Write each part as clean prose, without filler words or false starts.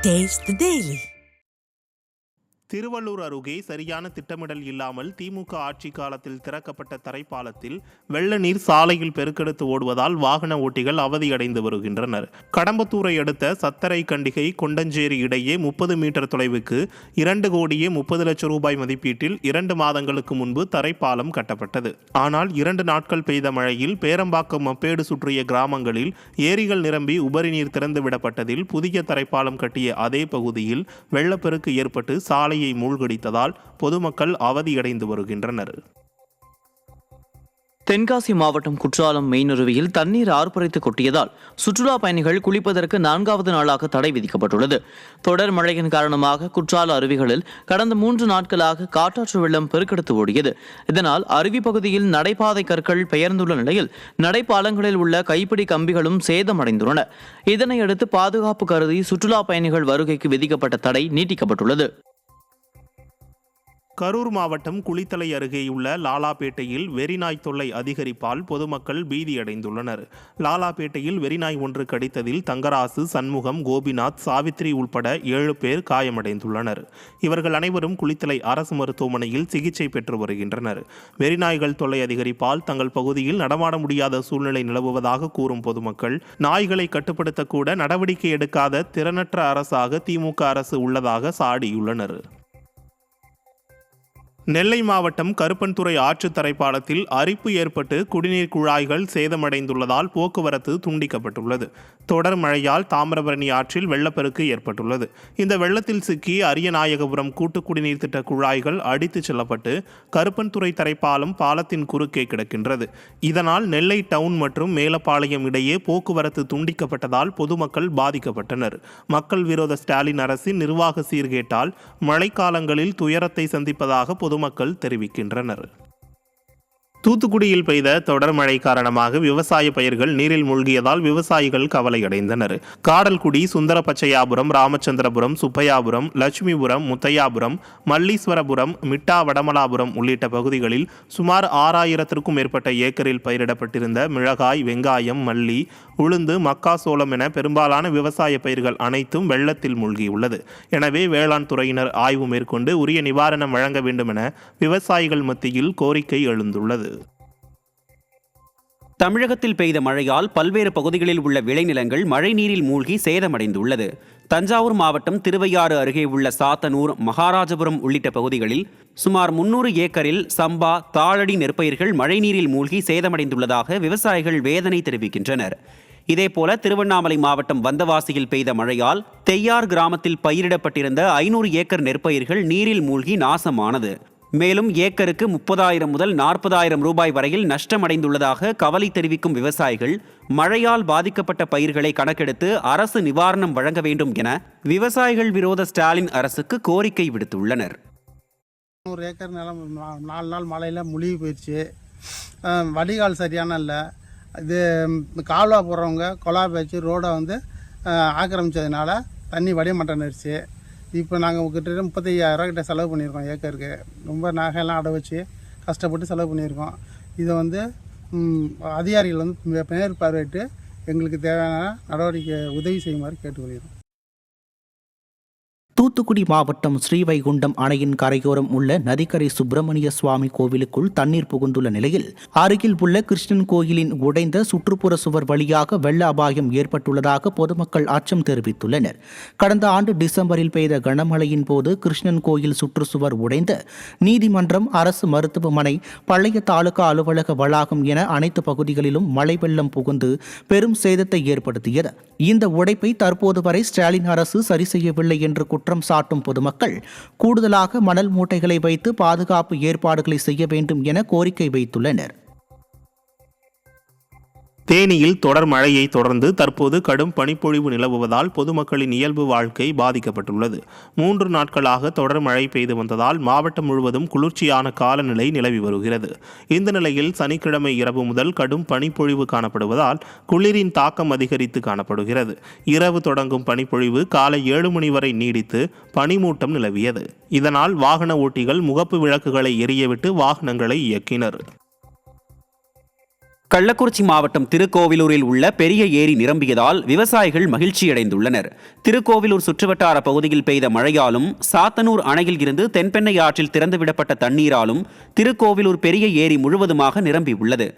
Taste the Daily. Tiruvallur அருகே சரியான திட்டமிடல் இல்லாமல் திமுக ஆட்சி காலத்தில் திறக்கப்பட்ட தரைப்பாலத்தில் வெள்ள நீர் சாலையில் பெருக்கெடுத்து ஓடுவதால் வாகன ஓட்டிகள் அவதியடைந்து வருகின்றனர். கடம்பத்தூரை அடுத்த சத்தரை கண்டிகை கொண்டஞ்சேரி இடையே 30 மீட்டர் தொலைவுக்கு 2,30,00,000 ரூபாய் மதிப்பீட்டில் 2 மாதங்களுக்கு முன்பு தரைப்பாலம் கட்டப்பட்டது. ஆனால் 2 நாட்கள் பெய்த மழையில் பேரம்பாக்கம் மப்பேடு சுற்றிய கிராமங்களில் ஏரிகள் நிரம்பி உபரி நீர் திறந்து விடப்பட்டதில் புதிய தரைப்பாலம் கட்டிய அதே பகுதியில் வெள்ளப்பெருக்கு ஏற்பட்டு சாலையை மூழ்கடித்ததால் பொதுமக்கள் அவதியடைந்து வருகின்றனர். தென்காசி மாவட்டம் குற்றாலம் மெயினருவியில் தண்ணீர் ஆர்ப்பரித்து கொட்டியதால் சுற்றுலா பயணிகள் குளிப்பதற்கு 4வது நாளாக தடை விதிக்கப்பட்டுள்ளது. தொடர் மழையின் காரணமாக குற்றால அருவிகளில் கடந்த 3 நாட்களாக காட்டாற்று வெள்ளம் பெருக்கெடுத்து ஓடியது. இதனால் அருவி பகுதியில் நடைபாதை கற்கள் பெயர்ந்துள்ள நிலையில் நடைபாலங்களில் உள்ள கைப்பிடி கம்பிகளும் சேதமடைந்துள்ளன. இதனையடுத்து பாதுகாப்பு கருதி சுற்றுலா பயணிகள் வருகைக்கு விதிக்கப்பட்ட தடை நீட்டிக்கப்பட்டுள்ளது. கரூர் மாவட்டம் குளித்தலை அருகேயுள்ள லாலாப்பேட்டையில் வெறிநாய் தொல்லை அதிகரிப்பால் பொதுமக்கள் பீதியடைந்துள்ளனர். லாலாப்பேட்டையில் வெறிநாய் ஒன்று கடித்ததில் தங்கராசு, சண்முகம், கோபிநாத், சாவித்ரி உள்பட 7 பேர் காயமடைந்துள்ளனர். இவர்கள் அனைவரும் குளித்தலை அரசு மருத்துவமனையில் சிகிச்சை பெற்று வருகின்றனர். வெறிநாய்கள் தொல்லை அதிகரிப்பால் தங்கள் பகுதியில் நடமாட முடியாத சூழ்நிலை நிலவுவதாக கூறும் பொதுமக்கள் நாய்களை கட்டுப்படுத்தக்கூட நடவடிக்கை எடுக்காத திறனற்ற அரசாக திமுக அரசு உள்ளதாக சாடியுள்ளனர். நெல்லை மாவட்டம் கருப்பன்துறை ஆற்று தரைப்பாலத்தில் அரிப்பு ஏற்பட்டு குடிநீர் குழாய்கள் சேதமடைந்துள்ளதால் போக்குவரத்து துண்டிக்கப்பட்டுள்ளது. தொடர் மழையால் தாமிரபரணி ஆற்றில் வெள்ளப்பெருக்கு ஏற்பட்டுள்ளது. இந்த வெள்ளத்தில் சிக்கி அரியநாயகபுரம் கூட்டு குடிநீர் திட்ட குழாய்கள் அடித்துச் செல்லப்பட்டு கருப்பன்துறை தரைப்பாலம் பாலத்தின் குறுக்கே கிடக்கின்றது. இதனால் நெல்லை டவுன் மற்றும் மேலப்பாளையம் இடையே போக்குவரத்து துண்டிக்கப்பட்டதால் பொதுமக்கள் பாதிக்கப்பட்டனர். மக்கள் விரோத ஸ்டாலின் அரசின் நிர்வாக சீர்கேட்டால் மழைக்காலங்களில் துயரத்தை சந்திப்பதாக பொதுமக்கள் தெரிவிக்கின்றனர். தூத்துக்குடியில் பெய்த தொடர் மழை காரணமாக விவசாய பயிர்கள் நீரில் மூழ்கியதால் விவசாயிகள் கவலையடைந்தனர். காடல்குடி, சுந்தரபச்சையாபுரம், ராமச்சந்திரபுரம், சுப்பையாபுரம், லட்சுமிபுரம், முத்தையாபுரம், மல்லீஸ்வரபுரம், மிட்டா வடமலாபுரம் உள்ளிட்ட பகுதிகளில் சுமார் 6,000க்கும் மேற்பட்ட ஏக்கரில் பயிரிடப்பட்டிருந்த மிளகாய், வெங்காயம், மல்லி, உளுந்து, மக்காசோளம் என பெரும்பாலான விவசாய பயிர்கள் அனைத்தும் வெள்ளத்தில் மூழ்கியுள்ளது. எனவே வேளாண் துறையினர் ஆய்வு மேற்கொண்டு உரிய நிவாரணம் வழங்க வேண்டும் என விவசாயிகள் மத்தியில் கோரிக்கை எழுந்துள்ளது. தமிழகத்தில் பெய்த மழையால் பல்வேறு பகுதிகளில் உள்ள விளைநிலங்கள் மழைநீரில் மூழ்கி சேதமடைந்துள்ளது. தஞ்சாவூர் மாவட்டம் திருவையாறு அருகே உள்ள சாத்தனூர், மகாராஜபுரம் உள்ளிட்ட பகுதிகளில் சுமார் 300 ஏக்கரில் சம்பா, தாளடி நெற்பயிர்கள் மழைநீரில் மூழ்கி சேதமடைந்துள்ளதாக விவசாயிகள் வேதனை தெரிவிக்கின்றனர். இதேபோல திருவண்ணாமலை மாவட்டம் வந்தவாசியில் பெய்த மழையால் தெய்யார் கிராமத்தில் பயிரிடப்பட்டிருந்த 500 ஏக்கர் நெற்பயிர்கள் நீரில் மூழ்கி நாசமானது. மேலும் ஏக்கருக்கு 30,000 முதல் 40,000 ரூபாய் வரையில் நஷ்டமடைந்துள்ளதாக கவலை தெரிவிக்கும் விவசாயிகள் மழையால் பாதிக்கப்பட்ட பயிர்களை கணக்கெடுத்து அரசு நிவாரணம் வழங்க வேண்டும் என விவசாயிகள் விரோத ஸ்டாலின் அரசுக்கு கோரிக்கை விடுத்துள்ளனர். 100 ஏக்கர் நிலம் 4 நாள் மழையில் முழுகி போயிடுச்சு. வடிகால் சரியான இல்லை. இது கால்வா போடுறவங்க கொலா பேச்சு ரோடை ஆக்கிரமித்ததுனால தண்ணி வடிமட்டனிருச்சு. இப்போ நாங்கள் கிட்டத்தட்ட 35,000 கிட்ட செலவு பண்ணியிருக்கோம் ஏக்கருக்கு. ரொம்ப நகையெல்லாம் அடை வச்சு கஷ்டப்பட்டு செலவு பண்ணியிருக்கோம். இதை அதிகாரிகள் நேர் பார்வையிட்டு எங்களுக்கு தேவையான நடவடிக்கை உதவி செய்யுமாறு கேட்டுக்கொள்கிறோம். தூத்துக்குடி மாவட்டம் ஸ்ரீவைகுண்டம் அணையின் கரையோரம் உள்ள நதிக்கரை சுப்பிரமணிய சுவாமி கோவிலுக்குள் தண்ணீர் புகுந்துள்ள நிலையில் அருகில் உள்ள கிருஷ்ணன் கோயிலின் உடைந்த சுற்றுப்புற சுவர் வழியாக வெள்ள அபாயம் ஏற்பட்டுள்ளதாக பொதுமக்கள் அச்சம் தெரிவித்துள்ளனர். கடந்த ஆண்டு டிசம்பரில் பெய்த கனமழையின் போது கிருஷ்ணன் கோயில் சுற்றுச்சுவர் உடைந்த நீதிமன்றம், அரசு மருத்துவமனை, பழைய தாலுகா அலுவலக வளாகம் என அனைத்து பகுதிகளிலும் மழை வெள்ளம் புகுந்து பெரும் சேதத்தை ஏற்படுத்தியது. இந்த உடைப்பை தற்போது வரை ஸ்டாலின் அரசு சரி செய்யவில்லை என்று குற்றம் சாட்டும் பொதுமக்கள் கூடுதலாக மணல் மூட்டைகளை வைத்து பாதுகாப்பு ஏற்பாடுகளை செய்ய வேண்டும் என கோரிக்கை வைத்துள்ளனர். தேனியில் தொடர் மழையை தொடர்ந்து தற்போது கடும் பனிப்பொழிவு நிலவுவதால் பொதுமக்களின் இயல்பு வாழ்க்கை பாதிக்கப்பட்டுள்ளது. 3 நாட்களாக தொடர் மழை பெய்து வந்ததால் மாவட்டம் முழுவதும் குளிர்ச்சியான காலநிலை நிலவி வருகிறது. இந்த நிலையில் சனிக்கிழமை இரவு முதல் கடும் பனிப்பொழிவு காணப்படுவதால் குளிரின் தாக்கம் அதிகரித்து காணப்படுகிறது. இரவு தொடங்கும் பனிப்பொழிவு காலை 7 மணி வரை நீடித்து பனிமூட்டம் நிலவியது. இதனால் வாகன ஓட்டிகள் முகப்பு விளக்குகளை எரியவிட்டு வாகனங்களை இயக்கினர். கள்ளக்குறிச்சி மாவட்டம் திருக்கோவிலூரில் உள்ள பெரிய ஏரி நிரம்பியதால் விவசாயிகள் மகிழ்ச்சியடைந்துள்ளனர். திருக்கோவிலூர் சுற்றுவட்டார பகுதியில் பெய்த மழையாலும் சாத்தனூர் அணையில் இருந்து தென்பெண்ணை ஆற்றில் திறந்துவிடப்பட்ட தண்ணீராலும் திருக்கோவிலூர் பெரிய ஏரி முழுவதுமாக நிரம்பியுள்ளது.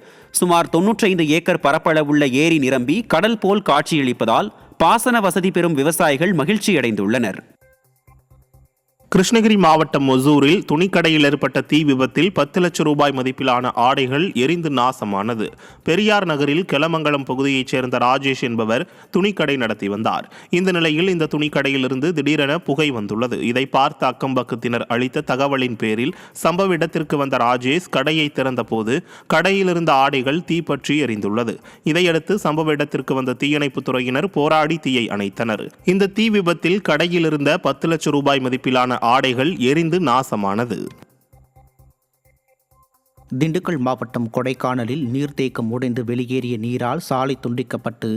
சுமார் 95 ஏக்கர் பரப்பளவுள்ள ஏரி நிரம்பி கடல் போல் காட்சியளிப்பதால் பாசன வசதி பெறும் விவசாயிகள் மகிழ்ச்சியடைந்துள்ளனர். கிருஷ்ணகிரி மாவட்டம் ஒசூரில் துணிக்கடையில் ஏற்பட்ட தீ விபத்தில் 10 லட்சம் ரூபாய் மதிப்பிலான ஆடைகள் எரிந்து நாசமானது. பெரியார் நகரில் கெலமங்கலம் பகுதியைச் சேர்ந்த ராஜேஷ் என்பவர் துணிக்கடை நடத்தி வந்தார். இந்த நிலையில் இந்த துணிக்கடையிலிருந்து திடீரென புகை வந்துள்ளது. இதை பார்த்த அக்கம்பக்கத்தினர் அளித்த தகவலின் பேரில் சம்பவ இடத்திற்கு வந்த ராஜேஷ் கடையை திறந்தபோது கடையில் இருந்த ஆடைகள் தீப்பற்றி எரிந்துள்ளது. இதையடுத்து சம்பவ இடத்திற்கு வந்த தீயணைப்புத் துறையினர் போராடி தீயை அணைத்தனர். இந்த தீ விபத்தில் கடையில் இருந்த 10 லட்சம் ரூபாய் மதிப்பிலான ஆடைகள் எரிந்து நாசமானது. திண்டுக்கல் மாவட்டம் கொடைக்கானலில் நீர்த்தேக்கம் உடைந்து வெளியேறிய நீரால் சாலை துண்டிக்கப்பட்டு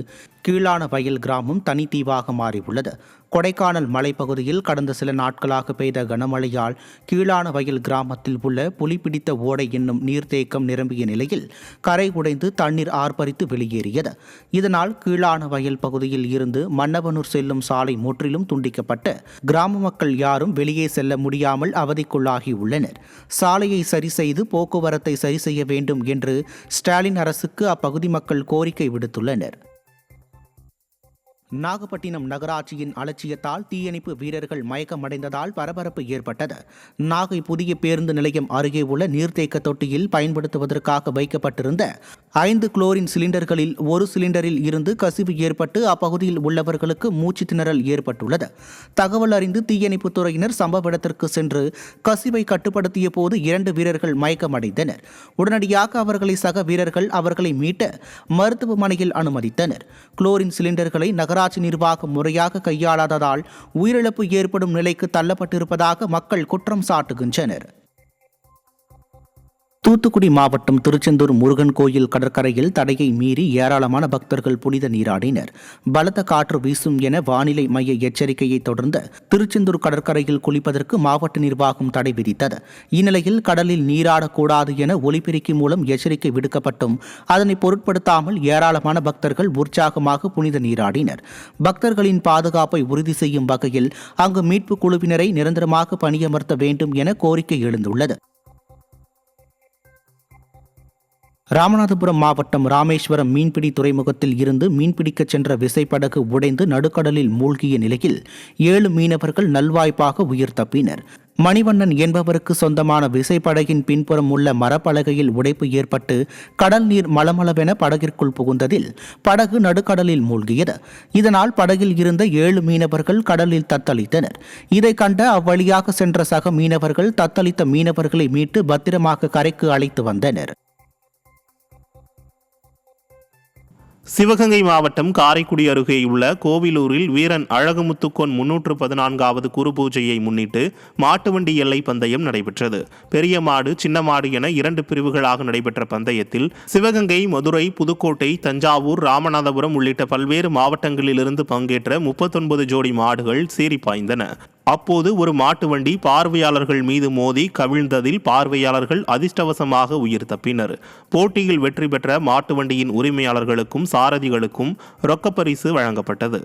கீழான வயல் கிராமம் தனித்தீவாக மாறியுள்ளது. கொடைக்கானல் மலைப்பகுதியில் கடந்த சில நாட்களாக பெய்த கனமழையால் கீழான வயல் கிராமத்தில் உள்ள புலிப்பிடித்த ஓடை என்னும் நீர்த்தேக்கம் நிரம்பிய நிலையில் கரை உடைந்து தண்ணீர் ஆர்ப்பரித்து வெளியேறியது. இதனால் கீழான வயல் பகுதியில் இருந்து மன்னவனூர் செல்லும் சாலை முற்றிலும் துண்டிக்கப்பட்டு கிராம மக்கள் யாரும் வெளியே செல்ல முடியாமல் அவதிக்குள்ளாகியுள்ளனர். சாலையை சரி செய்து போக்குவரத்தை சரி செய்ய வேண்டும் என்று ஸ்டாலின் அரசுக்கு அப்பகுதி மக்கள் கோரிக்கை விடுத்துள்ளனர். நாகப்பட்டினம் நகராட்சியின் அலட்சியத்தால் தீயணைப்பு வீரர்கள் மயக்கமடைந்ததால் பரபரப்பு ஏற்பட்டது. நாகை புதிய பேருந்து நிலையம் அருகே உள்ள நீர்த்தேக்க தொட்டியில் பயன்படுத்துவதற்காக வைக்கப்பட்டிருந்த 5 குளோரின் சிலிண்டர்களில் ஒரு சிலிண்டரில் இருந்து கசிவு ஏற்பட்டு அப்பகுதியில் உள்ளவர்களுக்கு மூச்சு திணறல் ஏற்பட்டுள்ளது. தகவல் அறிந்து தீயணைப்புத் துறையினர் சம்பவ இடத்திற்கு சென்று கசிவை கட்டுப்படுத்திய போது 2 வீரர்கள் மயக்கமடைந்தனர். உடனடியாக அவர்களை சக வீரர்கள் அவர்களை மீட்டு மருத்துவமனையில் அனுமதித்தனர். குளோரின் சிலிண்டர்களை நகராட்சி நிர்வாகம் முறையாக கையாளாததால் உயிரிழப்பு ஏற்படும் நிலைக்கு தள்ளப்பட்டிருப்பதாக மக்கள் குற்றம் சாட்டுகின்றனர். தூத்துக்குடி மாவட்டம் திருச்செந்தூர் முருகன் கோயில் கடற்கரையில் தடையை மீறி ஏராளமான பக்தர்கள் புனித நீராடினர். பலத்த காற்று வீசும் என வானிலை மைய எச்சரிக்கையை தொடர்ந்து திருச்செந்தூர் கடற்கரையில் குளிப்பதற்கு மாவட்ட நிர்வாகம் தடை விதித்தது. இந்நிலையில் கடலில் நீராடக்கூடாது என ஒலிபெருக்கி மூலம் எச்சரிக்கை விடுக்கப்பட்டும் அதனை பொருட்படுத்தாமல் ஏராளமான பக்தர்கள் உற்சாகமாக புனித நீராடினர். பக்தர்களின் பாதுகாப்பை உறுதி செய்யும் வகையில் அங்கு மீட்பு குழுவினரை நிரந்தரமாக பணியமர்த்த வேண்டும் என கோரிக்கை எழுந்துள்ளது. ராமநாதபுரம் மாவட்டம் ராமேஸ்வரம் மீன்பிடி துறைமுகத்தில் இருந்து மீன்பிடிக்கச் சென்ற விசைப்படகு உடைந்து நடுக்கடலில் மூழ்கிய நிலையில் 7 மீனவர்கள் நல்வாய்ப்பாக உயிர் தப்பினர். மணிவண்ணன் என்பவருக்கு சொந்தமான விசைப்படகின் பின்புறம் உள்ள மரப்பலகையில் உடைப்பு ஏற்பட்டு கடல் நீர் மளமளவென படகிற்குள் புகுந்ததில் படகு நடுக்கடலில் மூழ்கியது. இதனால் படகில் இருந்த 7 மீனவர்கள் கடலில் தத்தளித்தனர். இதை கண்ட அவ்வழியாக சென்ற சக மீனவர்கள் தத்தளித்த மீனவர்களை மீட்டு பத்திரமாக கரைக்கு அழைத்து வந்தனர். சிவகங்கை மாவட்டம் காரைக்குடி அருகே உள்ள கோவிலூரில் வீரன் அழகுமுத்துக்கோன் 314வது குரு பூஜையை முன்னிட்டு மாட்டு வண்டி எல்லை பந்தயம் நடைபெற்றது. பெரிய மாடு, சின்ன மாடு என 2 பிரிவுகளாக நடைபெற்ற பந்தயத்தில் சிவகங்கை, மதுரை, புதுக்கோட்டை, தஞ்சாவூர், ராமநாதபுரம் உள்ளிட்ட பல்வேறு மாவட்டங்களிலிருந்து பங்கேற்ற 39 ஜோடி மாடுகள் சீறி பாய்ந்தன. அப்போது ஒரு மாட்டு வண்டி பார்வையாளர்கள் மீது மோதி கவிழ்ந்ததில் பார்வையாளர்கள் அதிர்ஷ்டவசமாக உயிர் தப்பினர். போட்டியில் வெற்றி பெற்ற மாட்டு வண்டியின் உரிமையாளர்களுக்கும் சாரதிகளுக்கும் ரொக்கப்பரிசு வழங்கப்பட்டது.